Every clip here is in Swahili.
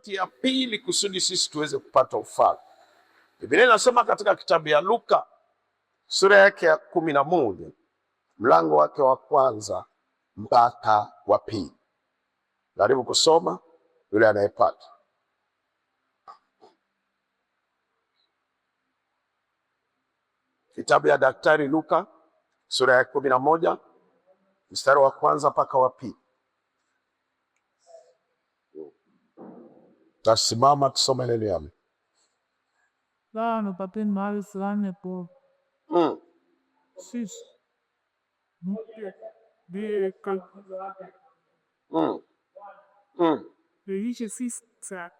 ya pili kusudi sisi tuweze kupata ufalme. Biblia inasema katika kitabu ya Luka sura yake ya 11 mlango wake wa kwanza mpaka wa pili. Karibu kusoma yule anayepata. Kitabu ya Daktari Luka sura ya 11 mstari wa kwanza mpaka wa pili. Tasimama tusome neno yake. Là, nos papiers de mal sera pour 6. Des calculateurs. Le riche 6, ça.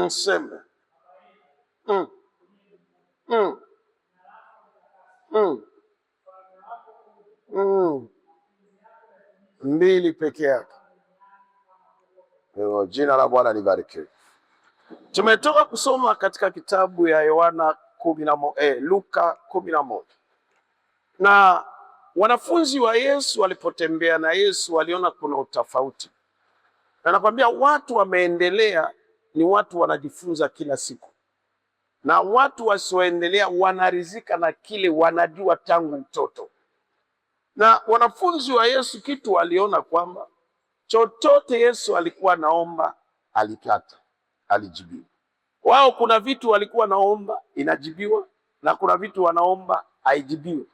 Sema. Mbili peke yake. Jina la Bwana libarikiwe. Tumetoka kusoma katika kitabu ya Yohana Luka 11. Na wanafunzi wa Yesu walipotembea na Yesu waliona kuna utofauti. Na nakwambia watu wameendelea ni watu wanajifunza kila siku. Na watu wasioendelea wanarizika na kile wanajua tangu mtoto. Na wanafunzi wa Yesu kitu waliona kwamba chochote Yesu alikuwa naomba alipata, alijibiwa. Wao kuna vitu walikuwa naomba inajibiwa na kuna vitu wanaomba haijibiwi.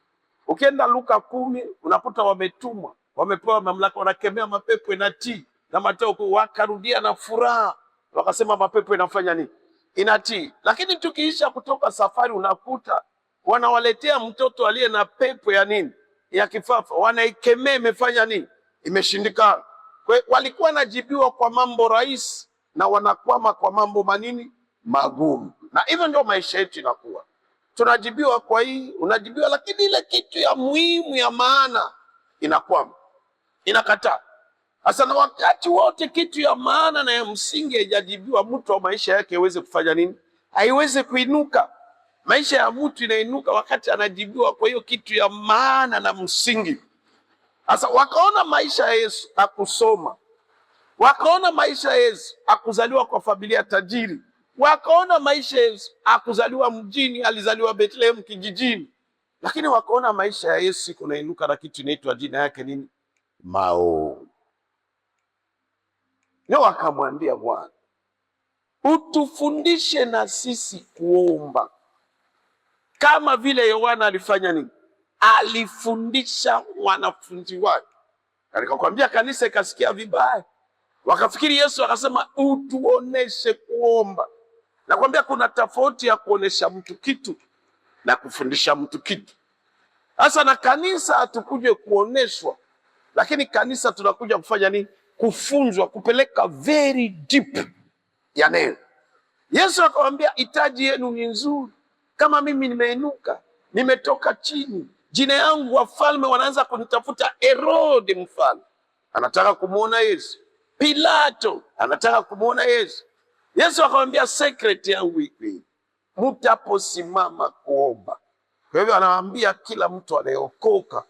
Ukienda Luka 10 unakuta wametumwa, wamepewa mamlaka, wanakemea mapepo inatii, na Mateo wakarudia na furaha, wakasema mapepo inafanya nini? Inatii. Lakini tukiisha kutoka safari unakuta wanawaletea mtoto aliye na pepo ya nini? Ya kifafa, wanaikemea, imefanya nini? Imeshindikana. Kwa walikuwa najibiwa kwa mambo rahisi na wanakwama kwa mambo manini? Magumu. Na hivyo ndio maisha yetu inakuwa. Tunajibiwa kwa hii, unajibiwa, lakini ile kitu ya muhimu ya maana inakwama, inakataa. Sasa na wakati wote kitu ya maana na ya msingi haijajibiwa, mtu wa maisha yake iweze kufanya nini? Haiweze kuinuka. Maisha ya mtu inainuka wakati anajibiwa kwa hiyo kitu ya maana na msingi. Sasa wakaona maisha ya Yesu akusoma, wakaona maisha ya Yesu akuzaliwa kwa familia tajiri, wakaona maisha ya Yesu akuzaliwa mjini, alizaliwa Bethlehem kijijini, lakini wakaona maisha ya Yesu kunainuka na kitu inaitwa jina yake nini? Maombi. Ndio wakamwambia Bwana, utufundishe na sisi kuomba kama vile Yohana alifanya nini? Alifundisha wanafunzi wake. Alikakwambia kanisa ikasikia vibaya, wakafikiri Yesu akasema utuoneshe kuomba. Nakwambia kuna tofauti ya kuonesha mtu kitu na kufundisha mtu kitu. Sasa na kanisa hatukuje kuoneshwa, lakini kanisa tunakuja kufanya nini? Kufunzwa, kupeleka very deep ya neno. Yesu akamwambia hitaji yenu ni nzuri. Kama mimi nimeinuka, nimetoka chini, jina yangu wafalme wanaanza kunitafuta. Herode mfalme anataka kumuona Yesu. Pilato anataka kumuona Yesu. Yesu akamwambia secret yangu iko, mtaposimama kuomba. Kwa hivyo anawaambia kila mtu anayeokoka,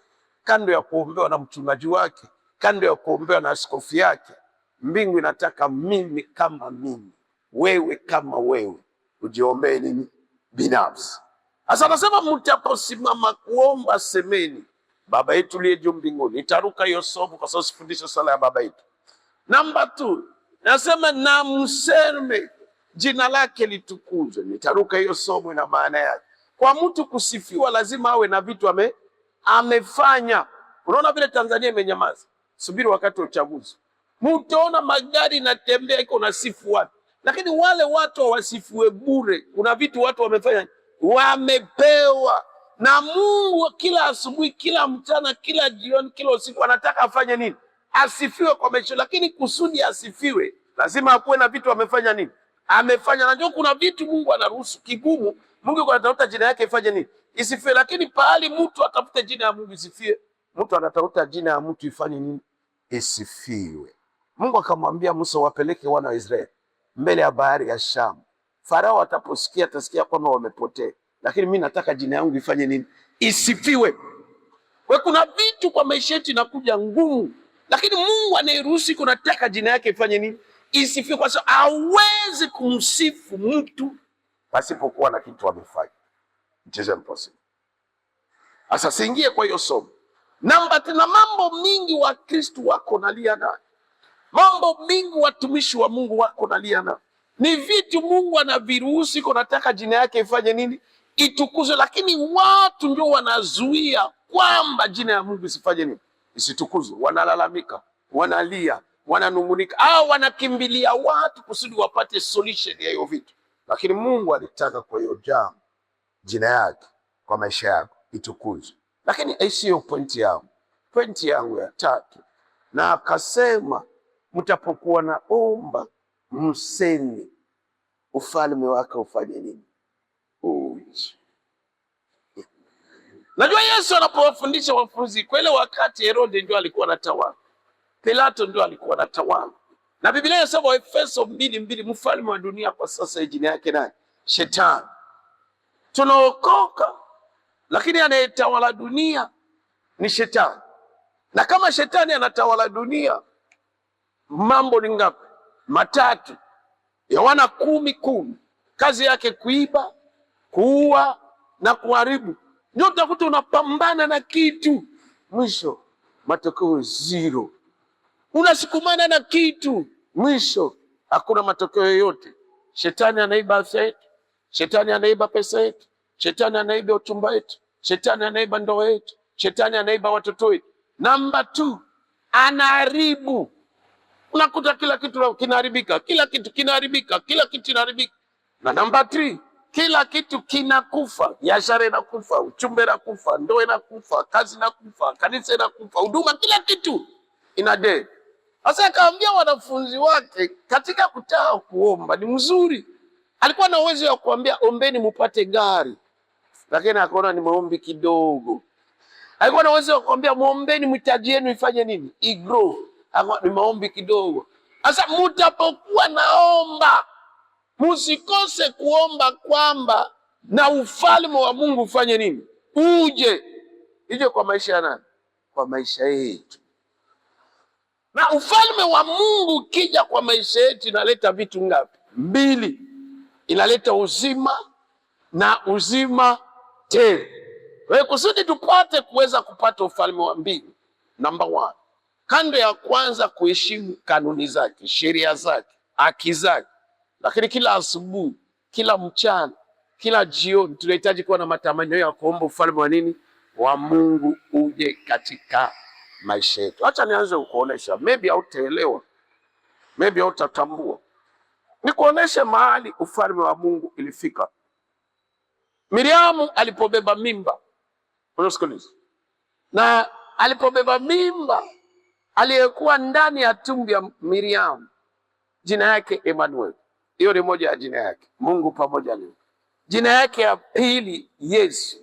kando ya kuombewa na mchungaji wake, kando ya kuombewa na askofu yake, mbingu inataka mimi kama mimi, wewe kama wewe, ujiombee nini? Binafsi. Sasa anasema mtaposimama kuomba semeni, Baba yetu uliye juu mbinguni. Nitaruka hiyo somo kwa sababu sifundisha sala ya Baba yetu. Namba 2, nasema na mseme jina lake litukuzwe. Nitaruka hiyo somo, ina maana yake. Kwa mtu kusifiwa lazima awe na vitu amefanya. Unaona vile Tanzania imenyamaza. Subiri wakati wa uchaguzi. Mtaona magari natembea iko na sifu watu. Lakini wale watu hawasifiwe bure. Kuna vitu watu wamefanya, wamepewa na Mungu. Kila asubuhi, kila mchana, kila jioni, kila usiku anataka afanye nini? Asifiwe kwa maisha. Lakini kusudi asifiwe lazima akuwe na vitu amefanya nini? Amefanya. Na ndio kuna vitu Mungu anaruhusu kigumu. Mungu anatafuta jina yake ifanye nini? Isifiwe. Lakini pahali mtu atafute jina ya Mungu isifiwe, mtu anatafuta jina ya mtu ifanye nini? Isifiwe. Mungu akamwambia Musa, wapeleke wana wa Israeli mbele ya bahari ya Shamu. Farao ataposikia atasikia kwamba wamepotea, lakini mimi nataka jina yangu ifanye nini? Isifiwe. Kuna vitu kwa maisha yetu inakuja ngumu, lakini Mungu anayeruhusu kunataka jina yake ifanye nini? Isifiwe, kwa sababu hawezi kumsifu mtu pasipokuwa na kitu amefanya. It is impossible. Sasa siingie kwa hiyo somo. Tena mambo mingi wa Kristo wako nalia nayo. Mambo mingi watumishi wa Mungu wako nalia nayo. Ni vitu Mungu anaviruhusu kunataka jina yake ifanye nini? Itukuzwe, lakini watu ndio wanazuia kwamba jina ya Mungu isifanye nini? Isitukuzwe. Wanalalamika, wanalia, wananungunika, au wanakimbilia watu kusudi wapate solution ya hiyo vitu. Lakini Mungu alitaka kwa hiyo jambo jina yake kwa maisha yako itukuzwe. Lakini sio pointi yangu. Pointi yangu ya tatu, na akasema mtapokuwa naomba mseme ufalme wake ufanye nini? Uje. Najua Yesu anapowafundisha wafunzi kwa ile wakati, Herode ndio alikuwa anatawala, Pilato ndio alikuwa anatawala, na Biblia inasema Waefeso 2:2, mfalme wa dunia kwa sasa jina yake nani? Shetani. Tunaokoka, lakini anayetawala dunia ni Shetani. Na kama Shetani anatawala dunia, mambo ni ngapi? Matatu. Yohana 10:10, kazi yake kuiba, kuua na kuharibu. Ndio utakuta unapambana na kitu, mwisho matokeo zero. Unasukumana na kitu, mwisho hakuna matokeo yoyote. Shetani anaiba afya yetu, Shetani anaiba pesa yetu, Shetani anaiba uchumba wetu, Shetani anaiba ndoa yetu, Shetani anaiba watoto wetu. Namba 2, anaharibu. Unakuta kila kitu kinaharibika, kila kitu kinaharibika, kila kitu kinaharibika. Na namba 3, kila kitu kinakufa. Biashara inakufa, uchumba unakufa, ndoa inakufa, kazi inakufa, kanisa inakufa, huduma, kila kitu inade. Sasa akaambia wanafunzi wake katika kutaka kuomba ni mzuri. Alikuwa na uwezo wa kuambia ombeni mupate gari, lakini akaona ni maombi kidogo. Alikuwa na uwezo wa kuambia muombeni mitaji yenu ifanye nini? Igrow. Ni maombi kidogo. Sasa mtapokuwa naomba, musikose kuomba kwamba na ufalme wa Mungu ufanye nini? Uje. Ije kwa maisha ya nani? Kwa maisha yetu. Na ufalme wa Mungu kija kwa maisha yetu inaleta vitu ngapi? 2. Inaleta uzima na uzima tele. Wewe kusudi tupate kuweza kupata ufalme wa mbingu, namba 1, kando ya kwanza kuheshimu kanuni zake, sheria zake, haki zake. Lakini kila asubuhi, kila mchana, kila jioni tunahitaji kuwa na matamanio ya kuomba ufalme wa nini? Wa Mungu uje katika maisha yetu. Acha nianze kukuonesha, maybe hautaelewa, maybe hautatambua. Nikuoneshe mahali ufalme wa Mungu ilifika. Miriamu alipobeba mimba, unasikiliza? Na alipobeba mimba, aliyekuwa ndani ya tumbo ya Miriamu jina yake Emmanuel. Hiyo ni moja ya jina yake, Mungu pamoja nasi. Jina yake ya pili Yesu,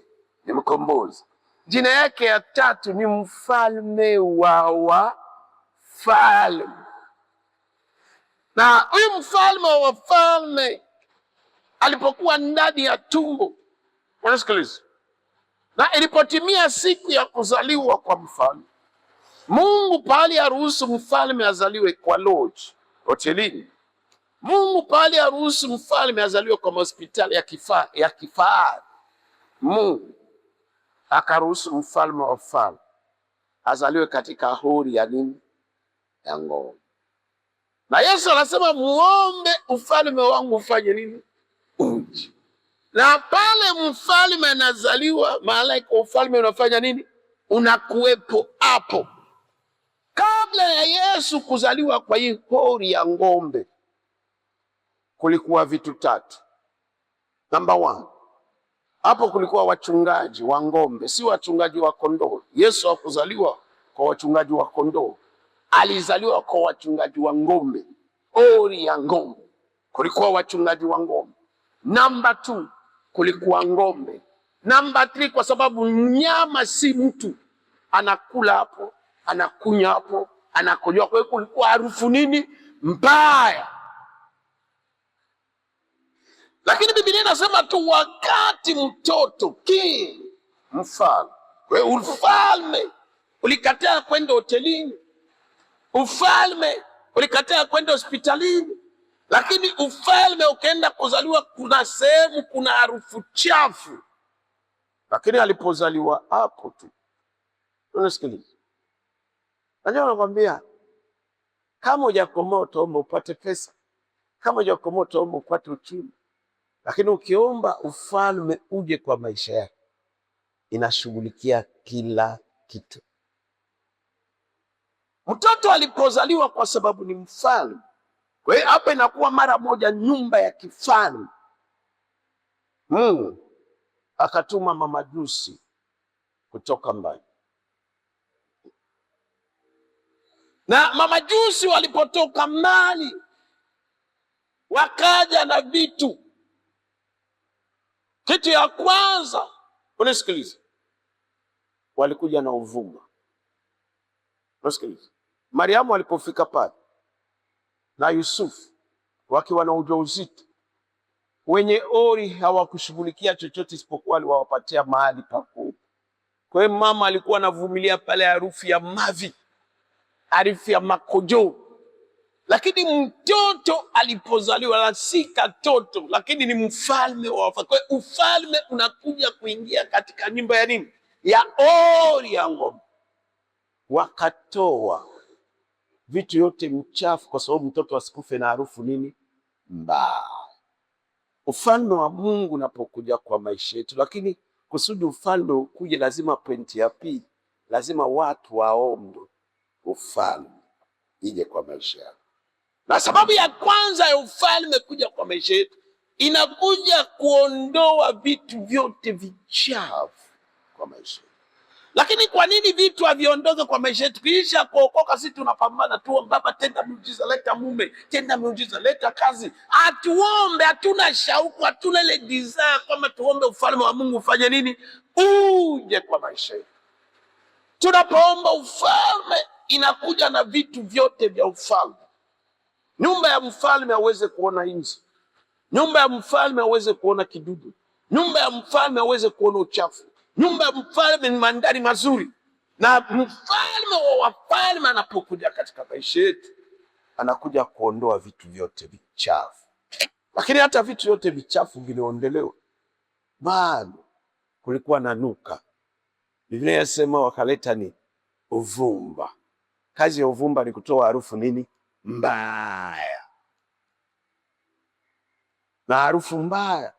ni mkombozi. Jina yake ya tatu ni mfalme wa wafalme. Na huyu mfalme wa wafalme alipokuwa ndani ya tumbo, unasikiliza? Na ilipotimia siku ya kuzaliwa kwa mfalme, Mungu pahali aruhusu mfalme azaliwe kwa lodge, hotelini. Mungu pahali aruhusu mfalme azaliwe kwa hospitali ya kifahari. Mungu akaruhusu mfalme wa wafalme azaliwe katika hori ya nini? Ya ng'ombe. Na Yesu anasema muombe ufalme wangu ufanye nini? Uje. Na pale mfalme anazaliwa, malaika wa ufalme unafanya nini? Unakuwepo hapo. Kabla ya Yesu kuzaliwa kwa hii hori ya ng'ombe, kulikuwa vitu 3. Namba 1, hapo kulikuwa wachungaji wa ng'ombe, si wachungaji wa kondoo. Yesu hakuzaliwa kwa wachungaji wa kondoo, alizaliwa kwa wachungaji wa ng'ombe, hori ya ng'ombe. Kulikuwa wachungaji wa ng'ombe. Namba 2, kulikuwa ng'ombe. Namba 3, kwa sababu mnyama si mtu, anakula hapo, anakunya hapo, anakojoa. Kwa hiyo kulikuwa harufu nini? Mbaya. Lakini Biblia inasema tu wakati mtoto mfalme Kwa hiyo ufalme ulikataa kwenda hotelini, ufalme ulikataa kwenda hospitalini, lakini ufalme ukaenda kuzaliwa kuna sehemu kuna harufu chafu. Lakini alipozaliwa hapo tu, unasikiliza, najua nakwambia, kama hujakomaa utaomba upate pesa, kama hujakomaa utaomba upate uchumi, lakini ukiomba ufalme uje kwa maisha yako, inashughulikia kila kitu. Mtoto alipozaliwa kwa sababu ni mfalme, kwa hiyo hapa inakuwa mara moja nyumba ya kifalme. Mungu akatuma mamajusi kutoka mbali, na mamajusi walipotoka mbali wakaja na vitu. Kitu ya kwanza, unisikilize, walikuja na uvumba. Unisikilize, Mariamu alipofika pale na Yusufu wakiwa na ujauzito, wenye ori hawakushughulikia chochote isipokuwa aliwapatia mahali pa kula. Kwa hiyo mama alikuwa anavumilia pale harufu ya mavi, harufu ya makojo. Lakini mtoto alipozaliwa, la si katoto, lakini ni mfalme wa wafalme. Kwa hiyo ufalme unakuja kuingia katika nyumba ya nini? Ya ori ya ng'ombe. Wakatoa vitu yote mchafu kwa sababu mtoto asikufe na harufu nini? Mbaya. Ufalme wa Mungu unapokuja kwa maisha yetu, lakini kusudi ufalme ukuje, lazima pointi ya pili, lazima watu waombe ufalme ije kwa maisha yao. Na sababu ya kwanza ya ufalme kuja kwa maisha yetu, inakuja kuondoa vitu vyote vichafu kwa maisha yetu. Lakini kwa nini vitu haviondoke kwa maisha yetu? Kisha kuokoka sisi tunapambana tu, Baba tenda muujiza, leta mume, tenda muujiza, leta kazi. Atuombe, hatuna shauku, hatuna ile desire kwamba tuombe ufalme wa Mungu ufanye nini? Uje kwa maisha yetu. Tunapoomba ufalme, inakuja na vitu vyote vya ufalme. Nyumba ya mfalme aweze kuona inzi, nyumba ya mfalme aweze kuona kidudu, nyumba ya mfalme aweze kuona uchafu. Nyumba ya mfalme ni mandhari mazuri, na mfalme wa wafalme anapokuja katika maisha yetu, anakuja kuondoa vitu vyote vichafu. Lakini hata vitu vyote vichafu viliondolewa, bado kulikuwa na nuka. Biblia inasema wakaleta ni uvumba. Kazi ya uvumba ni kutoa harufu nini? Mbaya. Na harufu mbaya,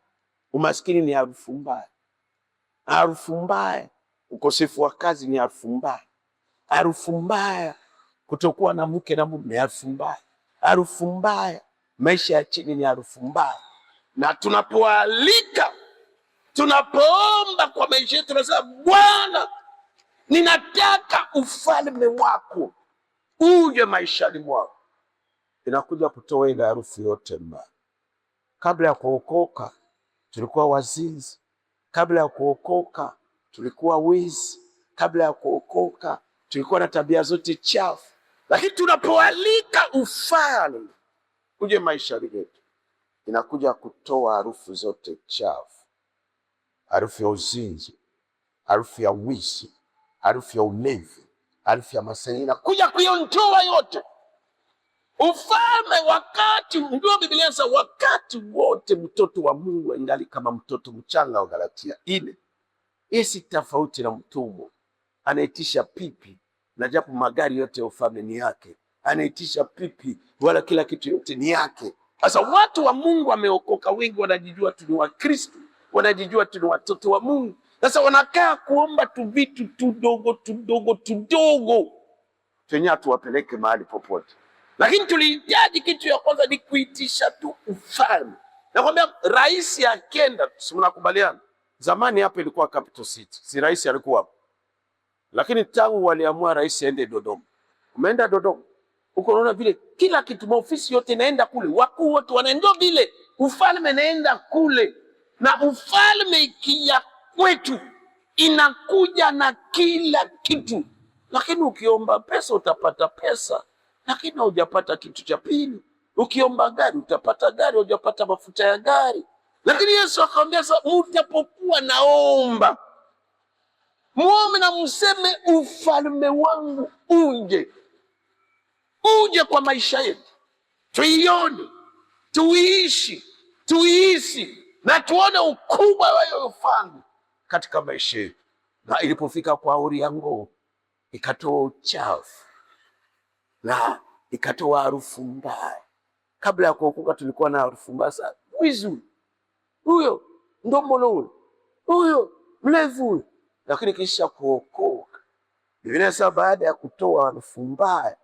umaskini ni harufu mbaya. Harufu mbaya, ukosefu wa kazi ni harufu mbaya. Harufu mbaya, kutokuwa na mke na mume ni harufu mbaya. Harufu mbaya, maisha ya chini ni harufu mbaya. Na tunapoalika, tunapoomba kwa maisha yetu, tunasema Bwana, ninataka ufalme wako uje maishani mwangu, inakuja kutoa ile harufu yote mbaya. Kabla ya kuokoka tulikuwa wazinzi, kabla ya kuokoka tulikuwa wizi, kabla ya kuokoka tulikuwa na tabia zote chafu. Lakini tunapoalika ufalme uje maishani yetu, inakuja kutoa harufu zote chafu, harufu ya uzinzi, harufu ya wizi, harufu ya ulevi, harufu ya masengenyo, inakuja kuiondoa yote. Ufalme wakati, ndio Biblia inasema wakati wote mtoto wa Mungu ingali kama mtoto mchanga wa Galatia 4. Isi tofauti na mtumwa anaitisha pipi, na japo magari yote ya ufalme ni yake, anaitisha pipi, wala kila kitu yote ni yake. Sasa watu wa Mungu wameokoka, wengi wanajijua tu ni wa Kristo, wanajijua tu ni watoto wa Mungu. Sasa wanakaa kuomba tu vitu tudogo chenye tuwapeleke mahali popote. Lakini tulihitaji kitu ya kwanza ni kuitisha tu ufalme. Nakwambia rais akienda, si mnakubaliana? Zamani hapa ilikuwa capital city, si rais alikuwa hapo. Lakini tangu waliamua rais aende Dodoma. Umeenda Dodoma, uko unaona vile kila kitu, maofisi yote inaenda kule, wakuu wote wanaenda vile, ufalme naenda kule. Na ufalme ikia kwetu inakuja na kila kitu. Lakini ukiomba pesa utapata pesa, lakini hujapata kitu cha pili. Ukiomba gari utapata gari, hujapata mafuta ya gari. Lakini Yesu akamwambia sasa, mtapokuwa naomba muombe na mseme ufalme wangu uje. Uje kwa maisha yetu. Tuione, tuiishi, tuihisi na tuone ukubwa wa hiyo ufalme katika maisha yetu. Na ilipofika kwa Uriango, ikatoa uchafu na ikatoa harufu mbaya. Kabla ya kuokoka tulikuwa na harufu mbaya sana. Mwizi huyo, ndombolo huyo, mlevi huyo. Lakini kisha kuokoka, Biblia inasema baada ya kutoa harufu mbaya,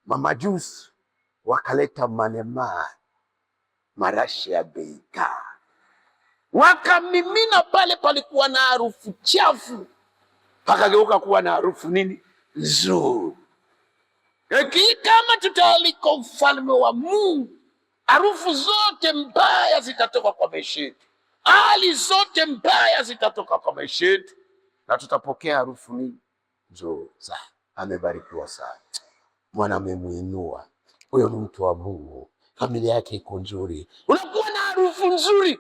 mamajusi wakaleta manemane, marashi ya bei ghali, wakamimina pale palikuwa na harufu chafu, pakageuka kuwa na harufu nini? Nzuri. Kama tutaalika ufalme wa Mungu, harufu zote mbaya zitatoka kwa maisha yetu, hali zote mbaya zitatoka kwa maisha yetu, na tutapokea harufu nini? Nzuri. Amebarikiwa sana, Bwana amemuinua. Huyo ni mtu wa Mungu, familia yake iko nzuri. Unakuwa na harufu nzuri,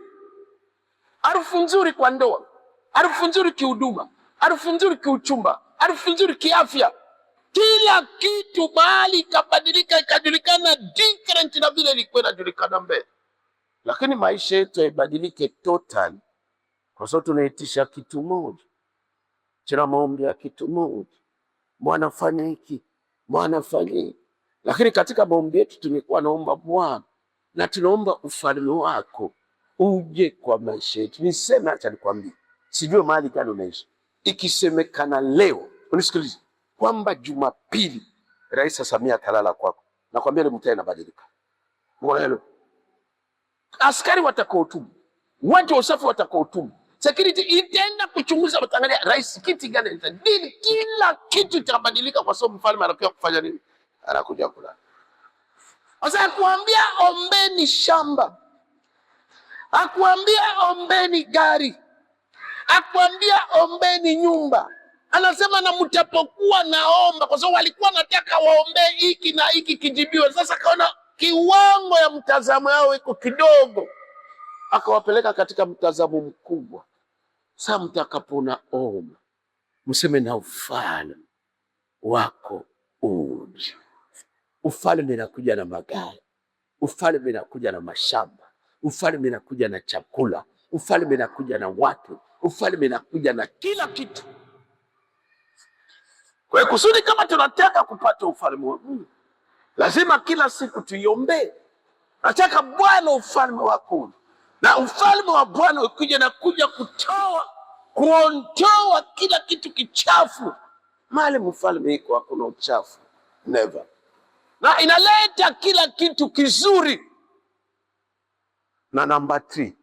harufu nzuri kwa ndoa, harufu nzuri kihuduma, harufu nzuri kiuchumba, harufu nzuri kiafya. Kila kitu mahali ikabadilika, ikajulikana different na vile ilikuwa inajulikana mbele. Lakini maisha yetu yaibadilike total, kwa sababu tunaitisha kitu moja, tuna maombi ya kitu moja, Bwana fanya hiki, Bwana fanya hiki. Lakini katika maombi yetu tumekuwa naomba Bwana, na tunaomba ufalme wako uje kwa maisha yetu. Niseme, acha nikwambie, sijui mahali gani unaishi, ikisemekana leo, unisikilize, kwamba Jumapili Rais Samia atalala kwako, nakwambia mtaa inabadilika. Mbona askari watakaotubu, watu wa usafi watakaotubu, security itaenda kuchunguza, watangalia rais kiti gani nitadili, kila kitu itabadilika, kwa sababu mfalme anakuja kufanya nini? Anakuja kula. Sasa akuambia ombeni shamba, akuambia ombeni gari, akuambia ombeni nyumba. Anasema na mtapokuwa naomba, kwa sababu walikuwa nataka waombee hiki na hiki kijibiwe. Sasa kaona kiwango ya mtazamo yao iko kidogo, akawapeleka katika mtazamo mkubwa. Sasa mtakapona omba, mseme na ufalme wako uje. Ufalme unakuja na magari, ufalme unakuja na mashamba, ufalme unakuja na chakula, ufalme unakuja na watu, ufalme unakuja na kila kitu. Kwa hiyo kusudi kama tunataka kupata ufalme wa Mungu, lazima kila siku tuiombe. Nataka Bwana ufalme wako, na ufalme wa Bwana ukija na kuja kuondoa kila kitu kichafu. Mahali mfalme iko hakuna uchafu, never. Na inaleta kila kitu kizuri. Na namba 3,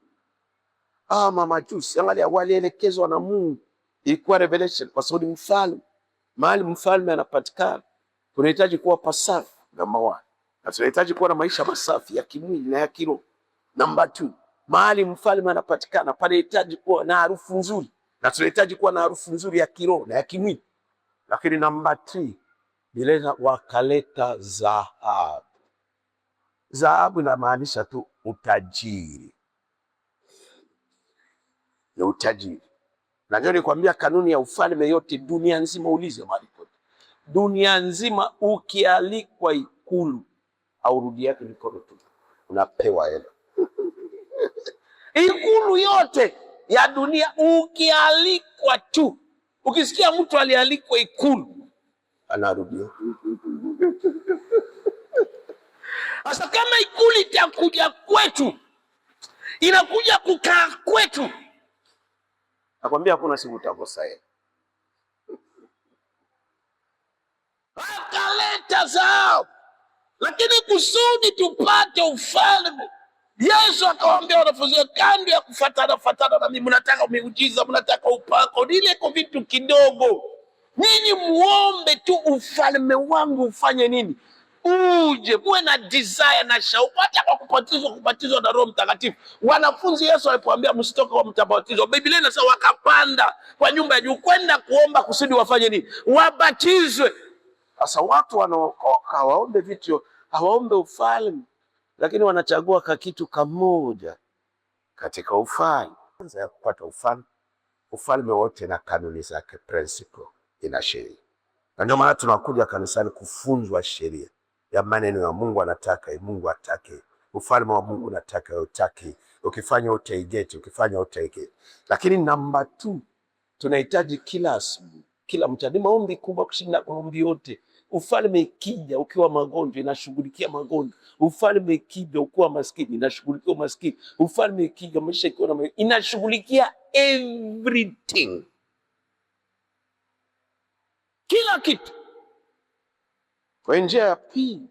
mamajusi, angalia, walielekezwa na Mungu, ilikuwa revelation, kwa sababu mfalme, mahali mfalme anapatikana, tunahitaji kuwa pasafi, namba 1. Na tunahitaji kuwa na maisha masafi ya kimwili na ya kiroho. Namba 2, mahali mfalme anapatikana panahitaji kuwa na harufu nzuri, na tunahitaji kuwa na harufu nzuri ya kiroho na ya kimwili. Lakini namba 3, bileza wakaleta dhahabu. Dhahabu inamaanisha tu utajiri. Ni utajiri. Na ndio nikwambia kanuni ya ufalme yote dunia nzima, ulize mahali pote. Dunia nzima ukialikwa Ikulu, aurudi yake mikono tu, unapewa hela. Ikulu yote ya dunia ukialikwa tu, ukisikia mtu alialikwa Ikulu, anarudia. Sasa kama Ikulu itakuja kwetu, inakuja kukaa kwetu, nakwambia hakuna siku utakosa hela. Akaleta zao, lakini kusudi tupate ufalme, Yesu akawaambia wanafunzi wake, kando ya kufatana na mimi, mnataka miujiza, mnataka upako, ile kwa vitu kidogo. Ninyi muombe tu ufalme wangu ufanye nini? Uje. Muwe na desire na shauku, hata kwa kubatizwa na Roho Mtakatifu. Wanafunzi Yesu alipoambia msitoke kwa mtabatizwa, Biblia inasema wakapanda kwa nyumba ya juu kwenda kuomba kusudi wafanye nini? Wabatizwe. Sasa watu wanaokoka hawaombe vitu, hawaombe ufalme, lakini wanachagua kitu kamoja katika ufalme. Kwanza ya kupata ufalme, ufalme wote na kanuni zake, principle, ina sheria. Na ndio maana tunakuja kanisani kufunzwa sheria ya maneno ya Mungu. Anataka Mungu atake, ufalme wa Mungu unataka utaki, ukifanya utaigeti, ukifanya utaigeti. Lakini namba 2, tunahitaji kila asubuhi, kila mchana. Ni maombi kubwa kushinda maombi yote. Ufalme ikija ukiwa magonjwa, inashughulikia magonjwa. Ufalme ikija ukiwa maskini, inashughulikia maskini. Ufalme ikija maisha ikiwa na, inashughulikia everything, kila kitu. Kwa njia ya pili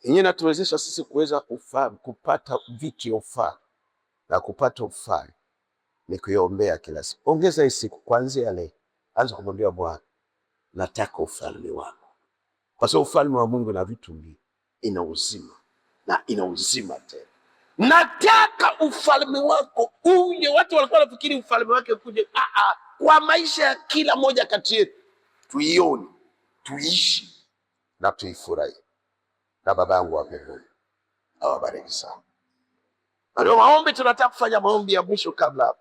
yenyewe inatuwezesha sisi kuweza kupata vitu ufaa na kupata ufaa ni kuiombea kila siku. Ongeza hii siku, kuanzia leo anza kumwambia Bwana, nataka ufalme wako. Kwa sababu ufalme wa Mungu na vitu mbili, ina uzima na ina uzima tena. Nataka ufalme wako uje. Watu walikuwa wanafikiri ufalme wake kuje kwa maisha ya kila moja kati yetu, tuione, tuishi na tuifurahi. Na Baba yangu wa mbinguni awabariki sana. Ndio maombi tunataka kufanya, maombi ya mwisho kabla